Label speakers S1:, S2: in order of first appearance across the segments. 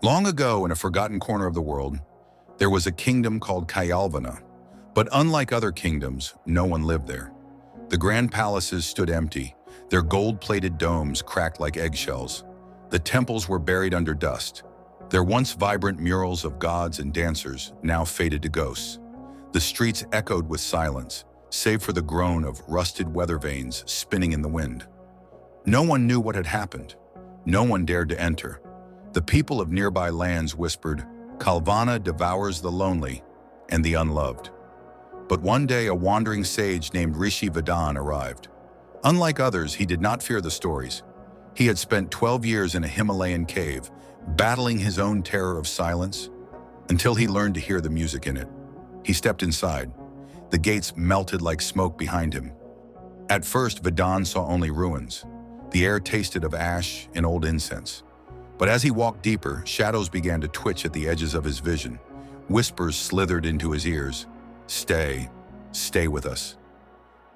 S1: Long ago, in a forgotten corner of the world, there was a kingdom called Kayalvana. But unlike other kingdoms, no one lived there. The grand palaces stood empty, their gold-plated domes cracked like eggshells. The temples were buried under dust. Their once vibrant murals of gods and dancers now faded to ghosts. The streets echoed with silence, save for the groan of rusted weather vanes spinning in the wind. No one knew what had happened. No one dared to enter. The people of nearby lands whispered, "Kalvana devours the lonely and the unloved." But one day a wandering sage named Rishi Vedhan arrived. Unlike others, he did not fear the stories. He had spent 12 years in a Himalayan cave, battling his own terror of silence, until he learned to hear the music in it. He stepped inside. The gates melted like smoke behind him. At first, Vedhan saw only ruins. The air tasted of ash and old incense. But as he walked deeper, shadows began to twitch at the edges of his vision. Whispers slithered into his ears. "Stay, stay with us."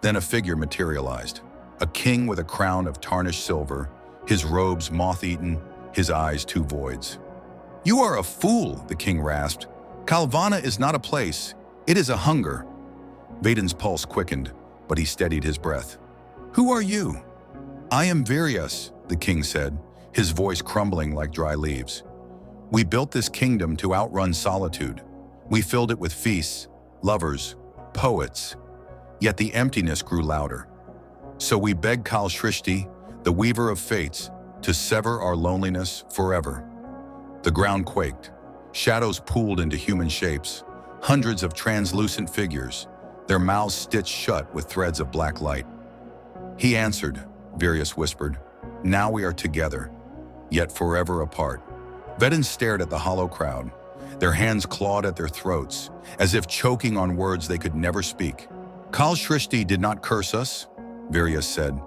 S1: Then a figure materialized. A king with a crown of tarnished silver, his robes moth-eaten, his eyes two voids. "You are a fool," the king rasped. "Kalvana is not a place, it is a hunger." Vedhan's pulse quickened, but he steadied his breath. "Who are you?" "I am Viryas," the king said, his voice crumbling like dry leaves. "We built this kingdom to outrun solitude. We filled it with feasts, lovers, poets. Yet the emptiness grew louder. So we begged Kal Shrishti, the weaver of fates, to sever our loneliness forever." The ground quaked. Shadows pooled into human shapes, hundreds of translucent figures, their mouths stitched shut with threads of black light. "He answered," Viryas whispered, "now we are together, yet forever apart." Vedhan stared at the hollow crowd. Their hands clawed at their throats, as if choking on words they could never speak. "Kal Shrishti did not curse us," Viryas said.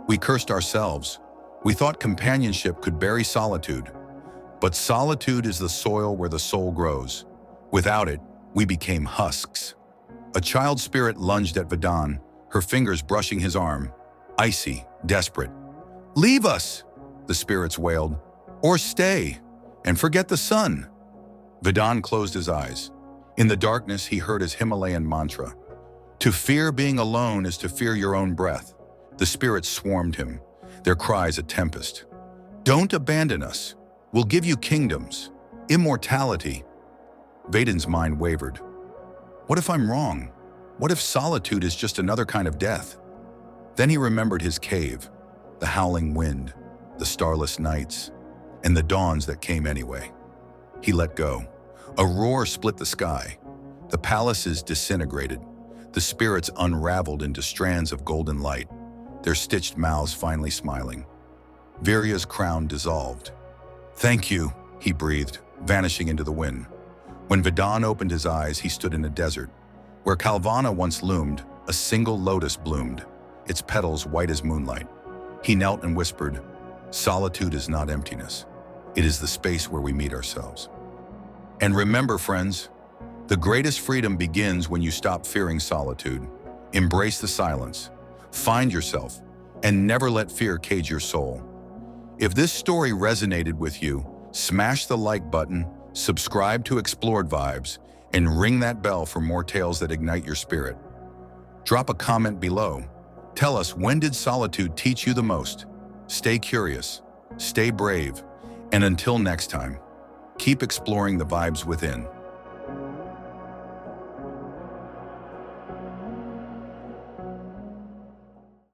S1: "We cursed ourselves. We thought companionship could bury solitude. But solitude is the soil where the soul grows. Without it, we became husks." A child spirit lunged at Vedhan, her fingers brushing his arm, icy, desperate. "Leave us," the spirits wailed, "or stay, and forget the sun." Vedhan closed his eyes. In the darkness, he heard his Himalayan mantra. "To fear being alone is to fear your own breath." The spirits swarmed him, their cries a tempest. "Don't abandon us. We'll give you kingdoms, immortality." Vedhan's mind wavered. What if I'm wrong? What if solitude is just another kind of death? Then he remembered his cave, the howling wind, the starless nights, and the dawns that came anyway. He let go. A roar split the sky. The palaces disintegrated. The spirits unraveled into strands of golden light, their stitched mouths finally smiling. Viryas' crown dissolved. "Thank you," he breathed, vanishing into the wind. When Vedhan opened his eyes, he stood in a desert. Where Kalvana once loomed, a single lotus bloomed, its petals white as moonlight. He knelt and whispered, "Solitude is not emptiness. It is the space where we meet ourselves." And remember, friends, the greatest freedom begins when you stop fearing solitude. Embrace the silence, find yourself, and never let fear cage your soul. If this story resonated with you, smash the like button, subscribe to Explored Vibes, and ring that bell for more tales that ignite your spirit. Drop a comment below. Tell us, when did solitude teach you the most? Stay curious, stay brave, and until next time, keep exploring the vibes within.